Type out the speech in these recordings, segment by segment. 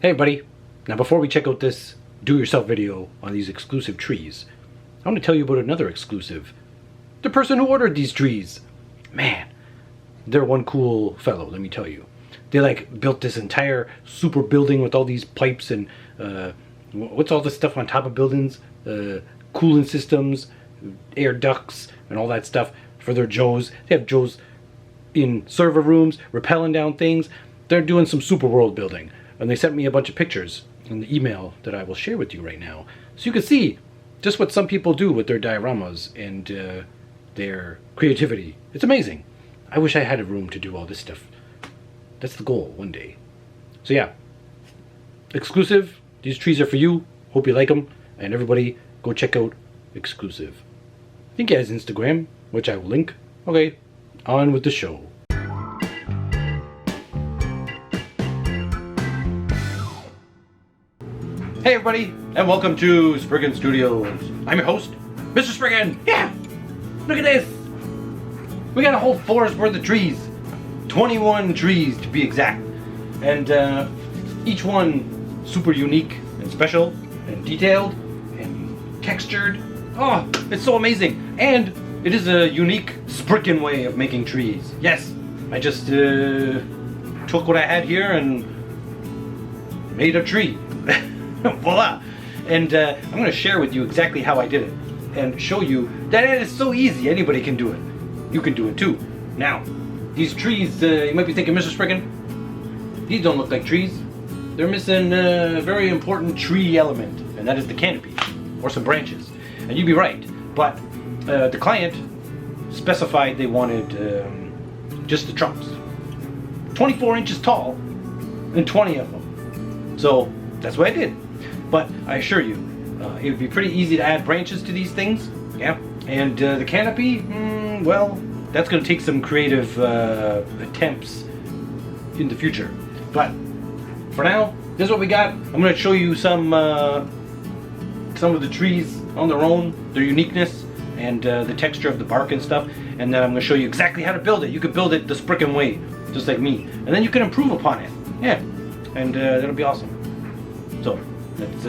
Hey buddy, now before we check out this do-yourself video on these exclusive trees, I want to tell you about another exclusive. The person who ordered these trees. Man, they're one cool fellow, let me tell you. They built this entire super building with all these pipes and what's all this stuff on top of buildings? Cooling systems, air ducts, and all that stuff for their Joes. They have Joes in server rooms, rappelling down things. They're doing some super world building. And they sent me a bunch of pictures in the email that I will share with you right now. So you can see just what some people do with their dioramas and their creativity. It's amazing. I wish I had a room to do all this stuff. That's the goal one day. So yeah, exclusive. These trees are for you. Hope you like them. And everybody go check out exclusive. I think he has Instagram, which I will link. Okay, on with the show. Hey everybody, and welcome to Spriken Studios. I'm your host, Mr.Spriken. Yeah, look at this. We got a whole forest worth of trees. 21 trees to be exact. And each one super unique and special and detailed and textured. Oh, it's so amazing. And it is a unique Spriken way of making trees. Yes, I just took what I had here and made a tree. Voila! And I'm going to share with you exactly how I did it and show you that it is so easy. Anybody can do it. You can do it too. Now, these trees, you might be thinking, Mr. Spriken, these don't look like trees. They're missing a very important tree element, and that is the canopy or some branches. And you'd be right, but the client specified they wanted just the trunks. 24 inches tall and 20 of them. So that's what I did. But I assure you, it would be pretty easy to add branches to these things. Yeah. And the canopy, well, that's going to take some creative attempts in the future. But for now, this is what we got. I'm going to show you some of the trees on their own, their uniqueness, and the texture of the bark and stuff. And then I'm going to show you exactly how to build it. You could build it the Spriken way, just like me. And then you can improve upon it. Yeah. And that'll be awesome. So, let's,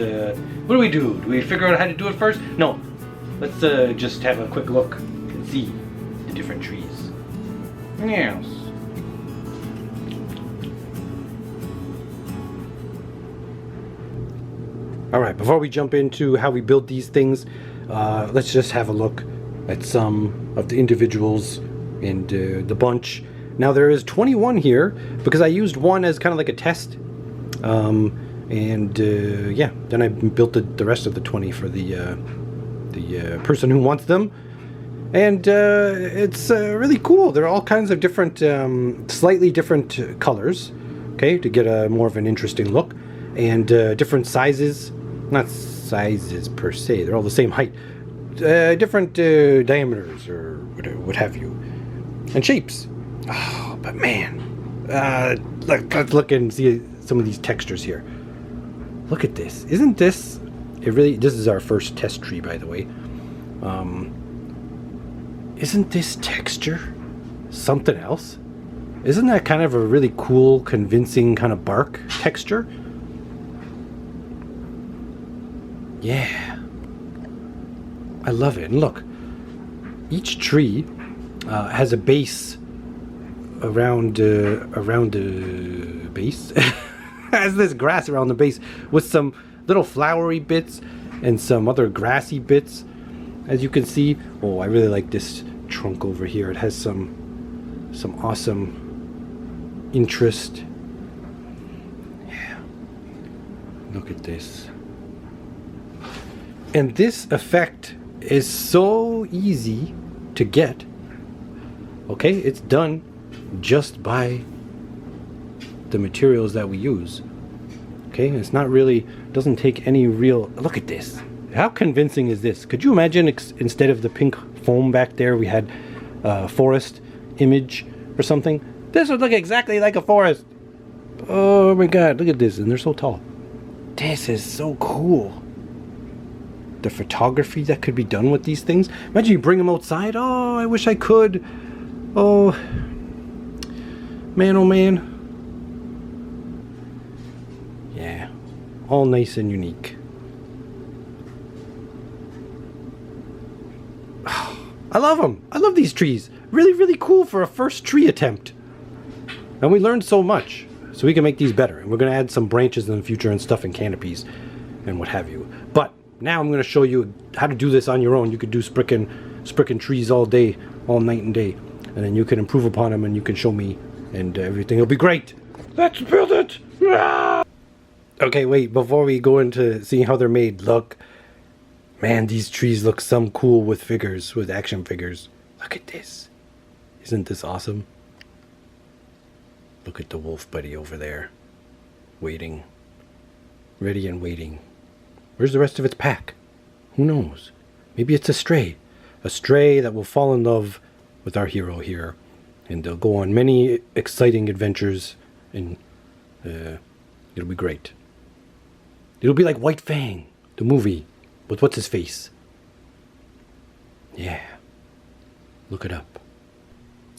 what do? Do we figure out how to do it first? No. Let's just have a quick look and see the different trees. Yes. Alright, before we jump into how we build these things, let's just have a look at some of the individuals and the bunch. Now there is 21 here because I used one as kind of like a test. Yeah, then I built the rest of the 20 for the person who wants them. And it's really cool. They're all kinds of different, slightly different colors, okay, to get a more of an interesting look. And different sizes, not sizes per se, they're all the same height. Different diameters or what have you. And shapes. Oh, but man, let's look and see some of these textures here. Look at this. Isn't this... This is our first test tree, by the way. Isn't this texture something else? Isn't that kind of a really cool, convincing kind of bark texture? Yeah. I love it. And look, each tree has a base around the base. Has this grass around the base with some little flowery bits and some other grassy bits, as you can see. Oh, I really like this trunk over here. It has some awesome interest. Yeah, look at this. And this effect is so easy to get. Okay, it's done just by the materials that we use. Okay, it's not really, doesn't take any real, look at this. How convincing is this? Could you imagine instead of the pink foam back there, we had a forest image or something? This would look exactly like a forest. Oh my god, look at this, and they're so tall. This is so cool. The photography that could be done with these things. Imagine you bring them outside. Oh, I wish I could. Oh man, oh man. Yeah, all nice and unique. I love them. I love these trees. Really, really cool for a first tree attempt. And we learned so much. So we can make these better. And we're going to add some branches in the future and stuff in canopies and what have you. But now I'm going to show you how to do this on your own. You could do Spriken trees all day, all night and day. And then you can improve upon them and you can show me and everything will be great. Let's build it! Ah! Okay, wait, before we go into seeing how they're made, look. Man, these trees look some cool with figures, with action figures. Look at this. Isn't this awesome? Look at the wolf buddy over there. Waiting. Ready and waiting. Where's the rest of its pack? Who knows? Maybe it's a stray. A stray that will fall in love with our hero here. And they'll go on many exciting adventures. And it'll be great. It'll be like White Fang, the movie. With what's his face? Yeah. Look it up.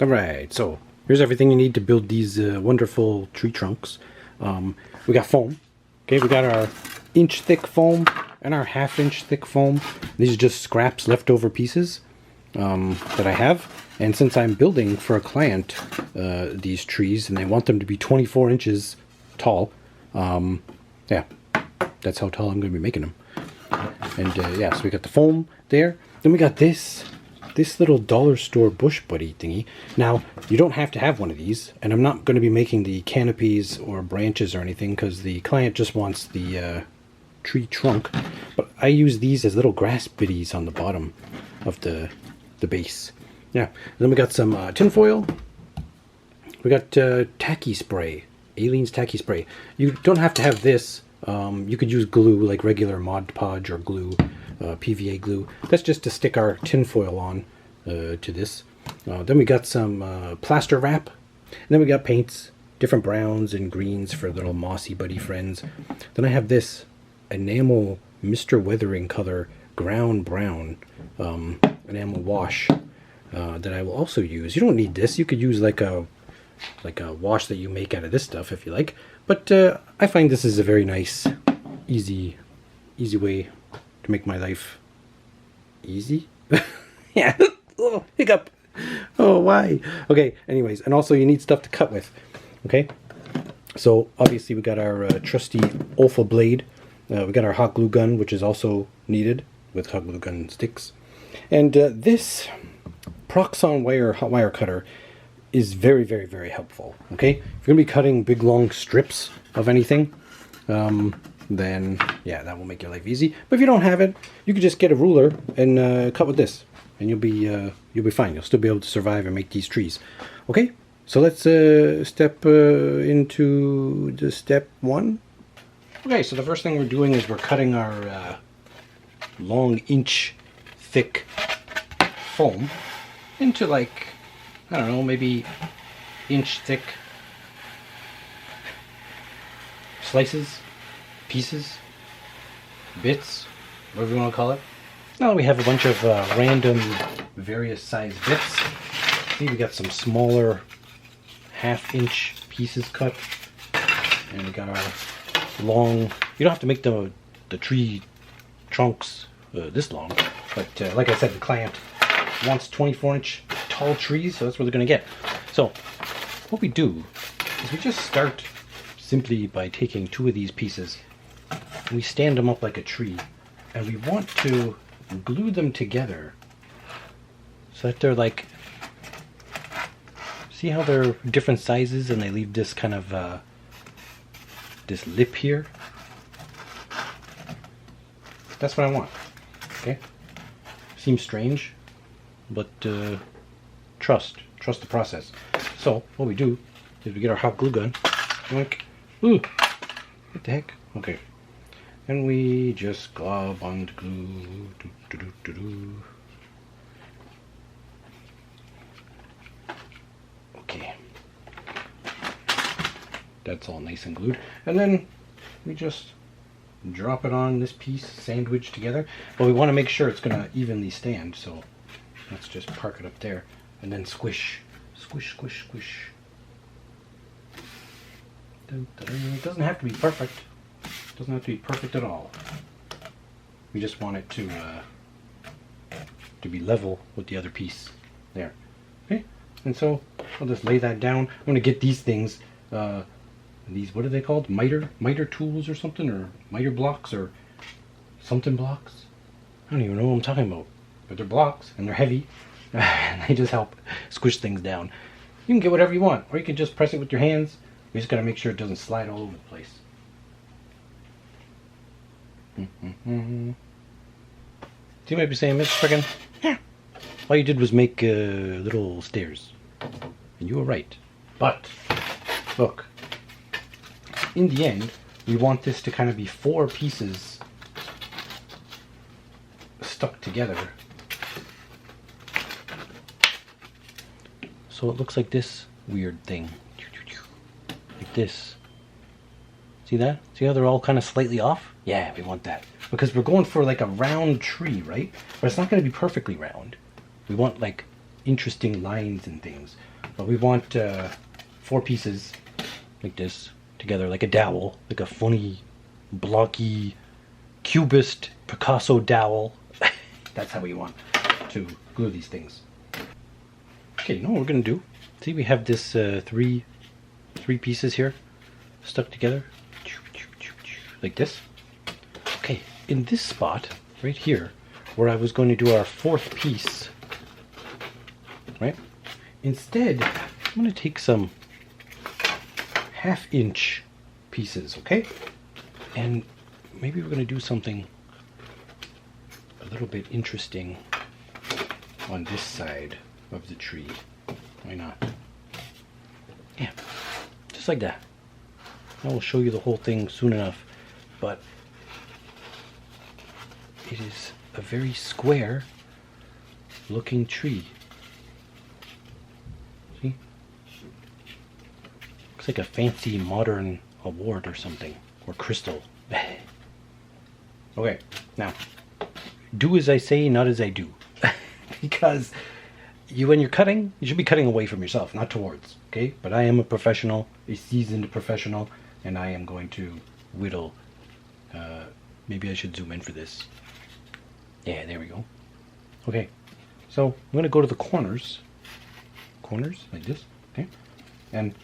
Alright, so here's everything you need to build these wonderful tree trunks. We got foam. Okay, we got our inch thick foam and our half-inch thick foam. These are just scraps, leftover pieces that I have. And since I'm building for a client these trees and they want them to be 24 inches tall, yeah, that's how tall I'm going to be making them. And yeah, so we got the foam there. Then we got this little dollar store bush buddy thingy. Now, you don't have to have one of these, and I'm not going to be making the canopies or branches or anything because the client just wants the tree trunk. But I use these as little grass biddies on the bottom of the base. Yeah, then we got some tin foil. We got tacky spray, Aleene's tacky spray. You don't have to have this. You could use glue like regular Mod Podge or glue, PVA glue. That's just to stick our tin foil on to this. Then we got some plaster wrap. And then we got paints, different browns and greens for little mossy buddy friends. Then I have this enamel Mr. Weathering color ground brown enamel wash that I will also use. You don't need this. You could use like a wash that you make out of this stuff if you like. But I find this is a very nice, easy way to make my life easy. Yeah. Oh, hiccup. Oh, why? Okay, anyways. And also you need stuff to cut with. Okay. So obviously we got our trusty Olfa blade. We got our hot glue gun, which is also needed with hot glue gun sticks. And this Proxon wire hot wire cutter is very, very, very helpful. Okay, if you're gonna be cutting big long strips of anything, then yeah, that will make your life easy. But if you don't have it, you could just get a ruler and cut with this, and you'll be fine. You'll still be able to survive and make these trees. Okay, so let's step into the step one. Okay, so the first thing we're doing is we're cutting our long inch thick foam into like, I don't know, maybe inch thick slices, pieces, bits, whatever you want to call it. Now we have a bunch of random various size bits. See, we got some smaller half-inch pieces cut, and we got our long. You don't have to make the tree trunks this long, but like I said, the client wants 24-inch tall trees, so that's what they're going to get. So what we do is we just start simply by taking two of these pieces and we stand them up like a tree, and we want to glue them together so that they're like, see how they're different sizes and they leave this kind of this lip here? That's what I want. Okay, seems strange, but trust the process. So what we do is we get our hot glue gun. Like, ooh, what the heck? Okay, and we just glob on the glue. Okay, that's all nice and glued, and then we just drop it on this piece, sandwich together. But we want to make sure it's gonna evenly stand, so let's just park it up there and then squish, squish, squish, squish. Dun, dun, dun. It doesn't have to be perfect. Doesn't have to be perfect at all. We just want it to be level with the other piece there. Okay, and so I'll just lay that down. I'm going to get these things, these, what are they called? Miter tools or something, or miter blocks or something blocks. I don't even know what I'm talking about, but they're blocks and they're heavy and they just help squish things down. You can get whatever you want, or you can just press it with your hands. You just got to make sure it doesn't slide all over the place. So you might be saying, Mr. Spriken, yeah, all you did was make little stairs. And you were right. But, look, in the end, we want this to kind of be 4 pieces stuck together. So it looks like this weird thing. Like this. See that? See how they're all kind of slightly off? Yeah, we want that. Because we're going for like a round tree, right? But it's not going to be perfectly round. We want like interesting lines and things. But we want 4 pieces like this together, like a dowel, like a funny, blocky, cubist Picasso dowel. That's how we want to glue these things. Okay, now what we're going to do, see we have this 3 pieces here stuck together like this. Okay, in this spot right here where I was going to do our 4th piece, right, instead I'm going to take some 1/2 inch pieces, okay, and maybe we're going to do something a little bit interesting on this side of the tree. Why not? Yeah, just like that. I will show you the whole thing soon enough, but it is a very square looking tree. See? Looks like a fancy modern award or something, or crystal. Okay, now do as I say, not as I do. Because when you're cutting, you should be cutting away from yourself, not towards, okay? But I am a professional, a seasoned professional, and I am going to whittle. Maybe I should zoom in for this. Yeah, there we go. Okay, so I'm going to go to the corners, like this, okay? And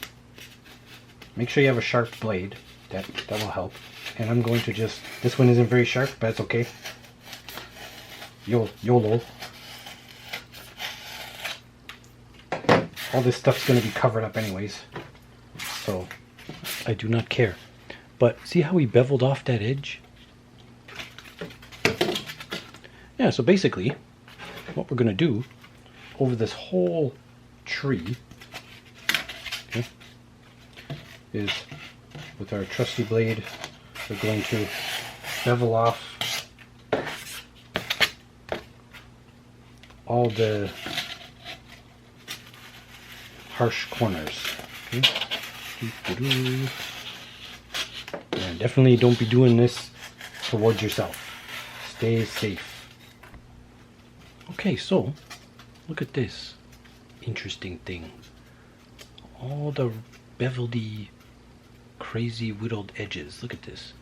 make sure you have a sharp blade, that will help. And I'm going to just, this one isn't very sharp, but it's okay. YOLO. All this stuff's going to be covered up anyways, so I do not care. But see how we beveled off that edge? Yeah, so basically what we're going to do over this whole tree, okay, is with our trusty blade we're going to bevel off all the harsh corners. Okay. And definitely don't be doing this towards yourself. Stay safe. Okay, so look at this interesting thing. All the beveledy, crazy whittled edges. Look at this.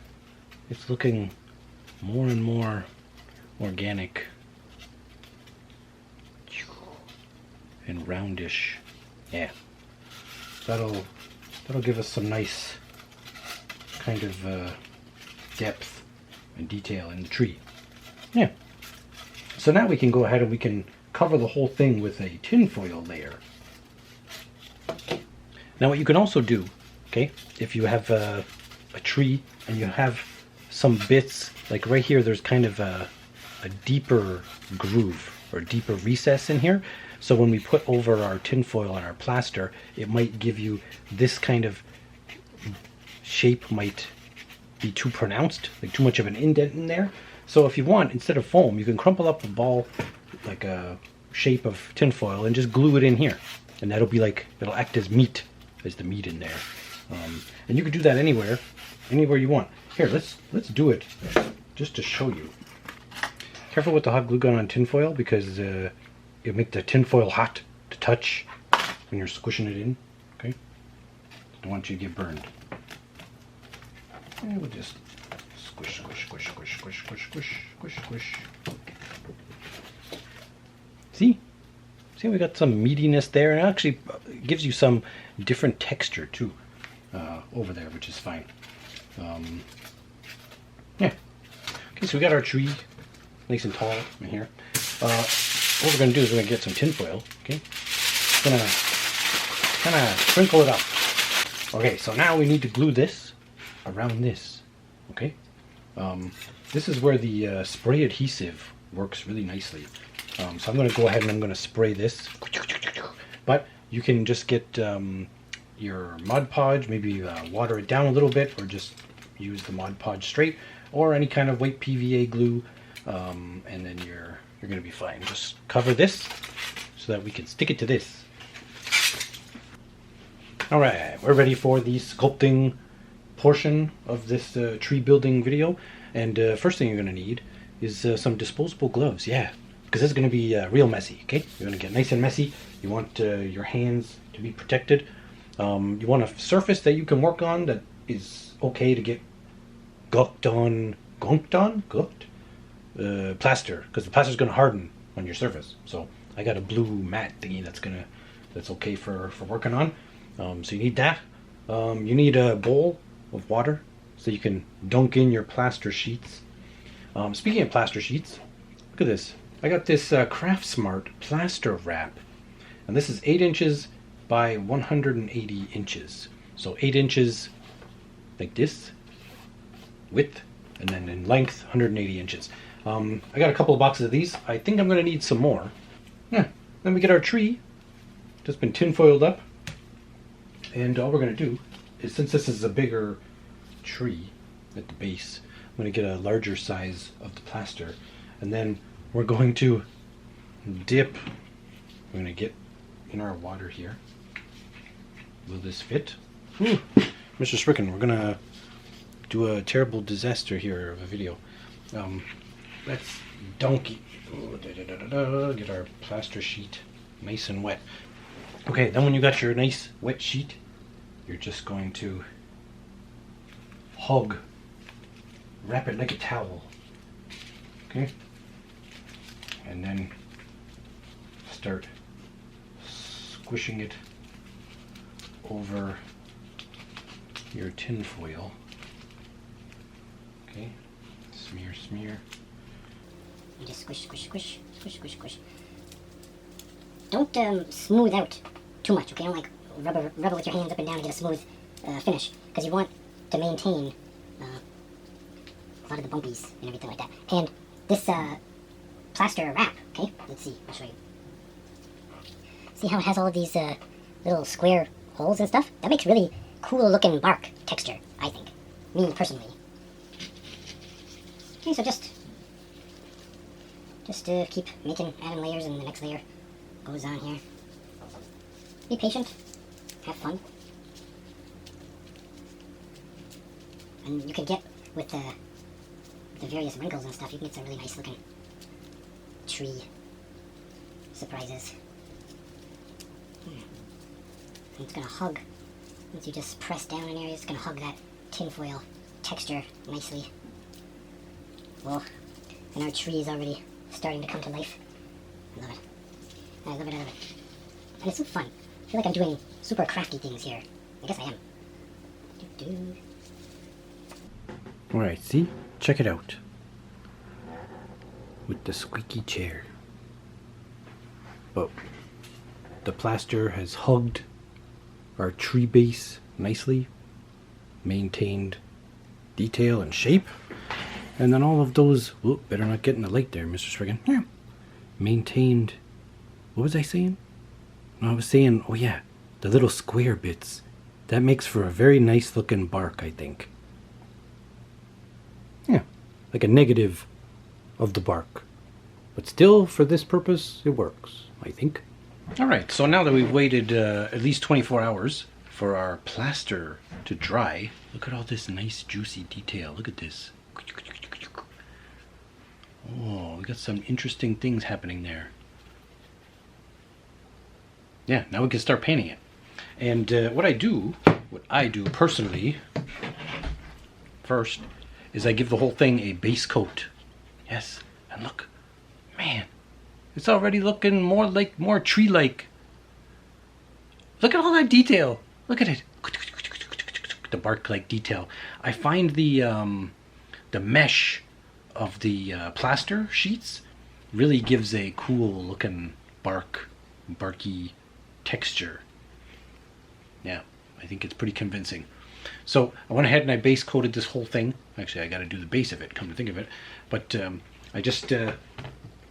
It's looking more and more organic and roundish. Yeah, that'll give us some nice kind of depth and detail in the tree. Yeah. So now we can go ahead and we can cover the whole thing with a tinfoil layer. Now what you can also do, okay, if you have a tree and you have some bits, like right here there's kind of a deeper groove or deeper recess in here. So when we put over our tinfoil on our plaster, it might give you this kind of shape, might be too pronounced, like too much of an indent in there. So if you want, instead of foam, you can crumple up a ball, like a shape of tinfoil, and just glue it in here. And that'll be like, it'll act as meat, as the meat in there. And you can do that anywhere you want. Here, let's do it, just to show you. Careful with the hot glue gun on tinfoil, because it'll make the tinfoil hot to touch when you're squishing it in, okay? Don't want you to get burned. And we'll just Squish, squish, squish, squish, squish, squish, squish, squish, squish. See? See, we got some meatiness there, and it actually gives you some different texture too over there, which is fine. Yeah. Okay, so we got our tree nice and tall in here. What we're going to do is we're going to get some tin foil. Okay, going to kind of sprinkle it up. Okay, so now we need to glue this around this. Okay, this is where the spray adhesive works really nicely. So I'm going to go ahead and I'm going to spray this. But you can just get your Mod Podge, maybe water it down a little bit, or just use the Mod Podge straight, or any kind of white PVA glue, and then you're going to be fine. Just cover this so that we can stick it to this. Alright, we're ready for the sculpting portion of this tree building video. And first thing you're going to need is some disposable gloves. Yeah, because this is going to be real messy, okay? You're going to get nice and messy. You want your hands to be protected. You want a surface that you can work on that is okay to get gunked on, plaster, because the plaster is going to harden on your surface. So I got a blue matte thingy that's okay for working on. So you need that. You need a bowl of water so you can dunk in your plaster sheets. Speaking of plaster sheets, look at this. I got this Craft Smart plaster wrap, and this is 8 inches by 180 inches. So 8 inches like this, width, and then in length 180 inches. I got a couple of boxes of these. I think I'm going to need some more. Yeah. Then we get our tree, just been tin foiled up, and all we're going to do is, since this is a bigger tree at the base, I'm going to get a larger size of the plaster, and then we're going to dip. We're going to get in our water here. Will this fit? Ooh, Mr. Spriken, we're going to do a terrible disaster here of a video. Let's dunk it. Get our plaster sheet nice and wet. Okay, then when you got your nice wet sheet, you're just going to wrap it like a towel. Okay? And then start squishing it over your tin foil. Okay? Smear, smear. You just squish, squish, squish, squish, squish, squish. Don't smooth out too much, okay? Don't like rub it with your hands up and down to get a smooth finish, because you want to maintain a lot of the bumpies and everything like that. And this plaster wrap, okay? Let's see, I'll show you. See how it has all of these little square holes and stuff? That makes really cool looking bark texture, I think. Me personally. Okay, so just keep adding layers, and the next layer goes on here. Be patient, have fun. And you can get, with the various wrinkles and stuff, you can get some really nice looking tree surprises. And it's going to hug, once you just press down in areas, it's going to hug that tinfoil texture nicely. Whoa, and our tree is already starting to come to life. I love it. I love it, I love it. And it's so fun. I feel like I'm doing super crafty things here. I guess I am. Doo-doo. Alright, see? Check it out. With the squeaky chair. Oh, the plaster has hugged our tree base nicely. Maintained detail and shape. And then all of those, whoop, better not get in the light there, Mr. Spriken. Yeah. Maintained, what was I saying? No, I was saying, oh yeah, the little square bits. That makes for a very nice looking bark, I think. Yeah, like a negative of the bark. But still, for this purpose, it works, I think. Alright, so now that we've waited at least 24 hours for our plaster to dry, look at all this nice juicy detail. Look at this. Oh, we got some interesting things happening there. Yeah, now we can start painting it. And what I do personally, first, is I give the whole thing a base coat. Yes, and look, man, it's already looking more tree-like. Look at all that detail. Look at it. The bark-like detail. I find the mesh of the plaster sheets really gives a cool looking barky texture. Yeah, I think it's pretty convincing. So I went ahead and I base coated this whole thing. Actually, I got to do the base of it, come to think of it. But I just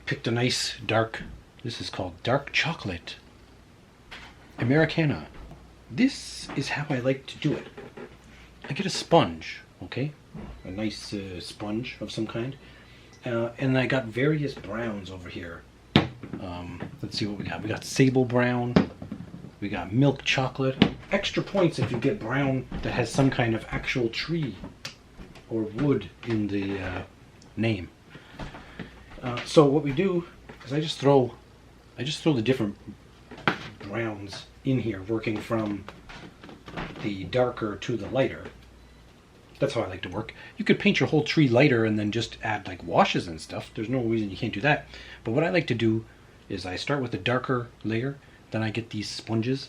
picked a nice dark, this is called dark chocolate Americana. This is how I like to do it. I get a sponge, okay? A nice sponge of some kind. And I got various browns over here. Let's see what we got. We got sable brown. We got milk chocolate. Extra points if you get brown that has some kind of actual tree or wood in the name. So what we do is I just throw the different browns in here, working from the darker to the lighter. That's how I like to work. You could paint your whole tree lighter and then just add like washes and stuff. There's no reason you can't do that. But what I like to do is I start with a darker layer, then I get these sponges,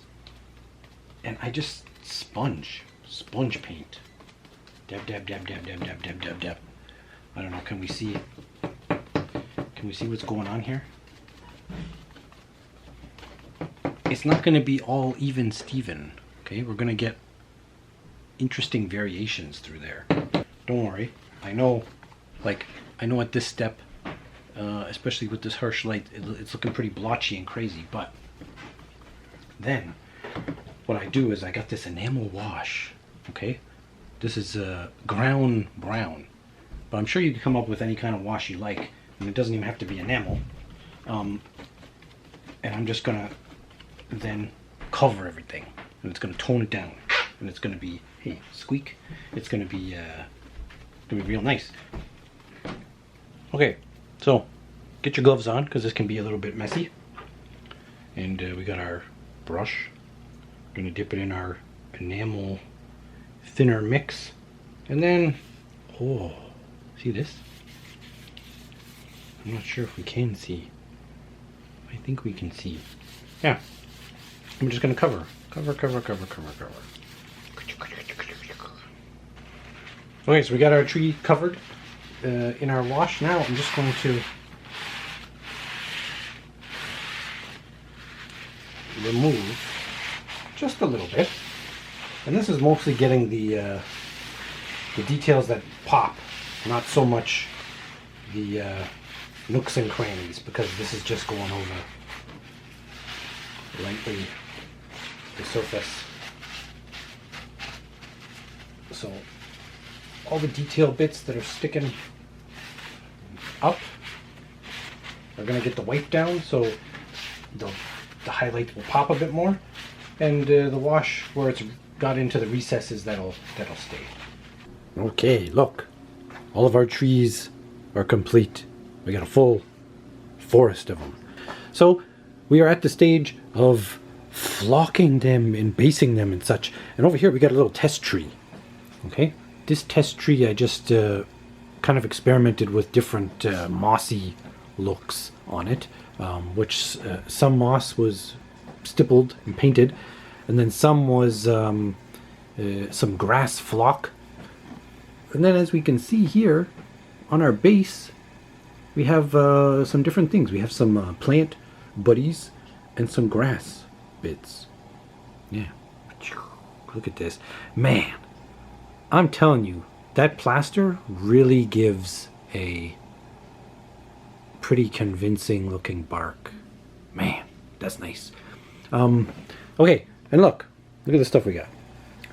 and I just sponge paint. Dab, dab, dab, dab, dab, dab, dab, dab, dab. I don't know, can we see what's going on here? It's not going to be all even Steven, okay? We're going to get interesting variations through there. Don't worry. I know at this step, especially with this harsh light, it's looking pretty blotchy and crazy, but then what I do is I got this enamel wash, okay? This is ground brown, but I'm sure you can come up with any kind of wash you like, and it doesn't even have to be enamel. And I'm just gonna then cover everything, and it's gonna tone it down, and it's gonna be, hey, squeak, it's gonna be real nice. Okay, so get your gloves on, because this can be a little bit messy. And we got our brush. We're gonna dip it in our enamel thinner mix, and then, oh, see this? I'm not sure if we can see. I think we can see. Yeah. I'm just gonna cover. Okay, so we got our tree covered in our wash. Now I'm just going to remove just a little bit, and this is mostly getting the details that pop, not so much the nooks and crannies, because this is just going over lightly the surface. So all the detail bits that are sticking up are going to get the white down, so the highlight will pop a bit more, and the wash where it's got into the recesses, that'll stay. Okay, look, all of our trees are complete. We got a full forest of them. So we are at the stage of flocking them and basing them and such. And over here we got a little test tree. Okay, this test tree I just kind of experimented with different mossy looks on it, which some moss was stippled and painted, and then some was some grass flock. And then, as we can see here on our base, we have some different things. We have some plant buddies and some grass bits. Yeah, look at this, man. I'm telling you, that plaster really gives a pretty convincing looking bark. Man, that's nice. Okay, and look at the stuff we got.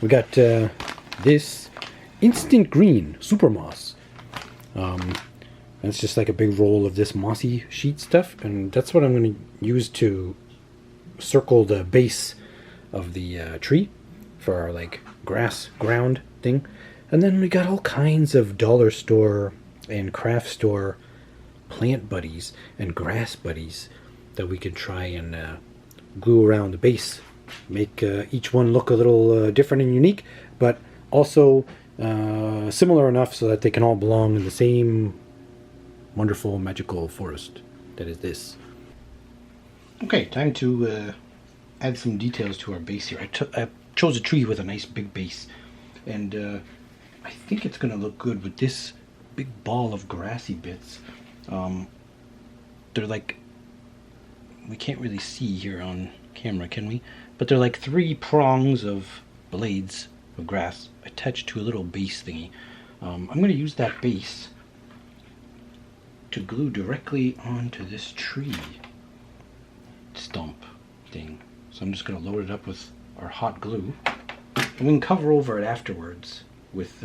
We got this instant green super moss. That's just like a big roll of this mossy sheet stuff, and that's what I'm going to use to circle the base of the tree for our like grass ground thing. And then we got all kinds of dollar store and craft store plant buddies and grass buddies that we can try and glue around the base, make each one look a little different and unique, but also similar enough so that they can all belong in the same wonderful magical forest that is this. Okay, time to add some details to our base here. I chose a tree with a nice big base, and I think it's gonna look good with this big ball of grassy bits. They're like, we can't really see here on camera, can we? But they're like 3 prongs of blades of grass attached to a little base thingy. I'm going to use that base to glue directly onto this tree stump thing. So I'm just going to load it up with our hot glue, and we can cover over it afterwards with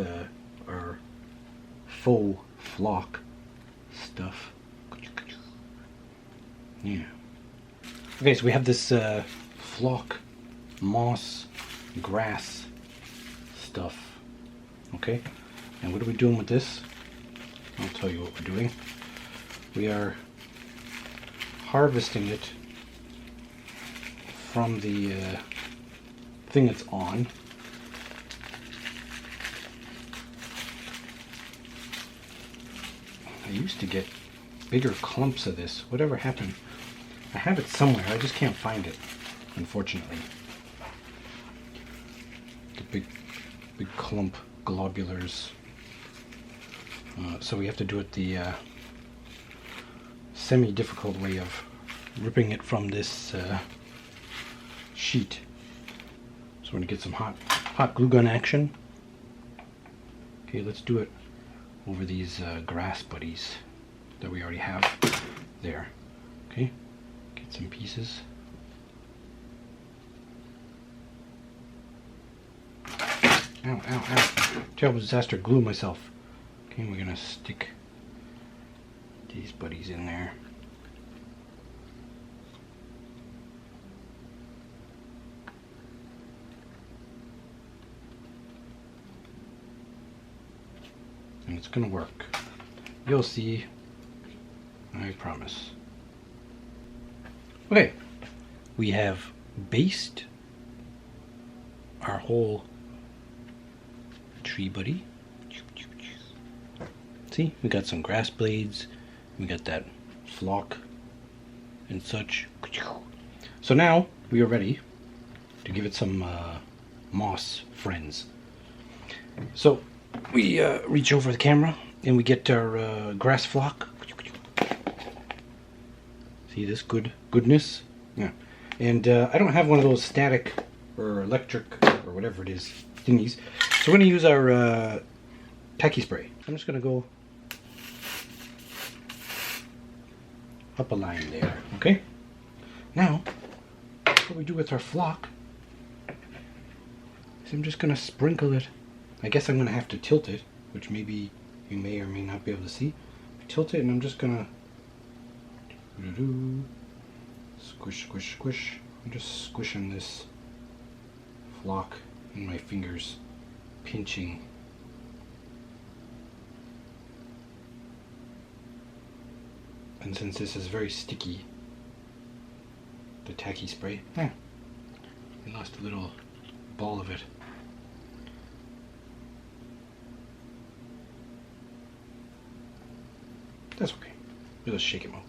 our faux flock stuff. Yeah. Okay, so we have this flock moss grass stuff. Okay, and what are we doing with this? I'll tell you what we're doing. We are harvesting it from the thing it's on. I used to get bigger clumps of this. Whatever happened? I have it somewhere. I just can't find it, unfortunately. The big clump globulars. So we have to do it the semi-difficult way of ripping it from this sheet. So we're gonna get some hot glue gun action. Okay, let's do it over these grass buddies that we already have there. Okay, get some pieces. Ow, ow, ow. Terrible disaster, glue myself. Okay, we're gonna stick these buddies in there. And it's gonna work. You'll see. I promise. Okay, we have based our whole tree buddy. See, we got some grass blades, we got that flock and such. So now we are ready to give it some moss friends. So we reach over the camera and we get our grass flock. See this goodness? Yeah. And I don't have one of those static or electric or whatever it is thingies. So we're going to use our tacky spray. I'm just going to go up a line there. Okay? Now, what we do with our flock is I'm just going to sprinkle it. I guess I'm going to have to tilt it, which maybe you may or may not be able to see. Tilt it, and I'm just going to squish, squish, squish. I'm just squishing this flock in my fingers, pinching. And since this is very sticky, the tacky spray, I lost a little ball of it. That's okay. We'll just shake it out.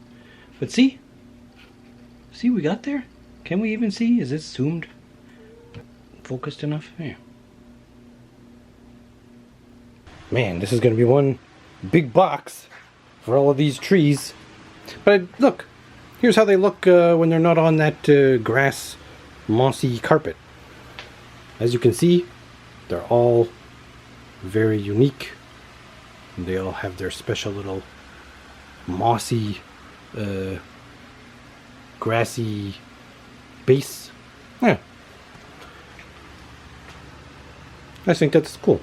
But see we got there? Can we even see? Is it zoomed? Focused enough? Yeah. Man, this is going to be one big box for all of these trees. But look, here's how they look when they're not on that grass mossy carpet. As you can see, they're all very unique. They all have their special little mossy, grassy base. Yeah. I think that's cool.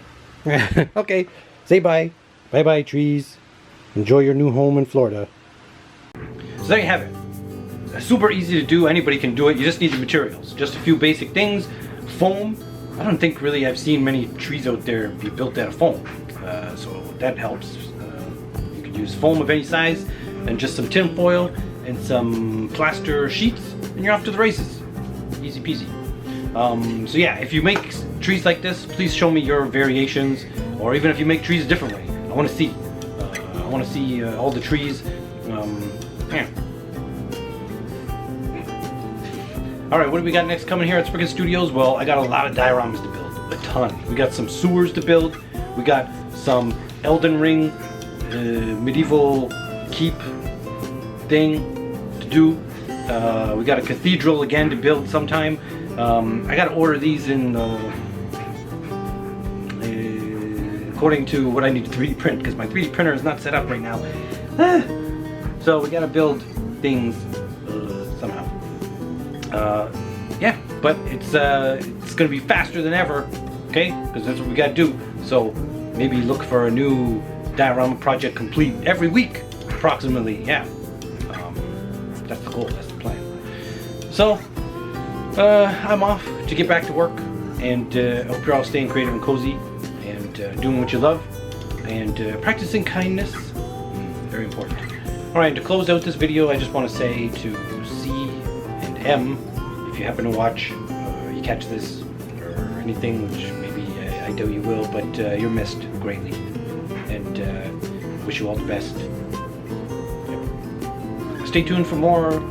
Okay, say bye. Bye bye, trees. Enjoy your new home in Florida. So there you have it. Super easy to do. Anybody can do it. You just need the materials. Just a few basic things. Foam. I don't think really I've seen many trees out there be built out of foam. So that helps. You could use foam of any size and just some tin foil and some plaster sheets and you're off to the races. Easy peasy. So yeah, if you make trees like this, please show me your variations or even if you make trees a different way. I want to see. I want to see all the trees. Yeah. All right, what do we got next coming here at Spriken Studios? Well, I got a lot of dioramas to build, a ton. We got some sewers to build. We got some Elden Ring medieval keep thing to do. We got a cathedral again to build sometime. I got to order these in according to what I need to 3D print, because my 3D printer is not set up right now. So we got to build things somehow. Yeah, but it's gonna be faster than ever, okay? Because that's what we got to do. So maybe look for a new diorama project complete every week, approximately. Yeah, that's the goal. That's the plan. So I'm off to get back to work, and I hope you're all staying creative and cozy, and doing what you love, and practicing kindness. Very important. All right, to close out this video, I just want to say to C and M, if you happen to watch, you catch this or anything, which maybe I doubt you will, but you're missed greatly, and wish you all the best. Yep. Stay tuned for more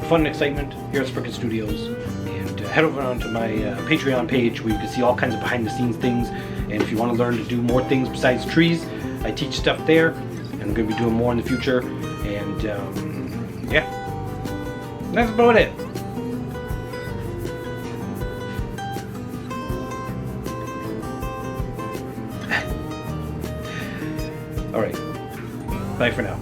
fun and excitement here at Spriken Studios, and head over onto my Patreon page where you can see all kinds of behind the scenes things, and if you want to learn to do more things besides trees, I teach stuff there, and I'm going to be doing more in the future, and yeah, that's about it. All right, bye for now.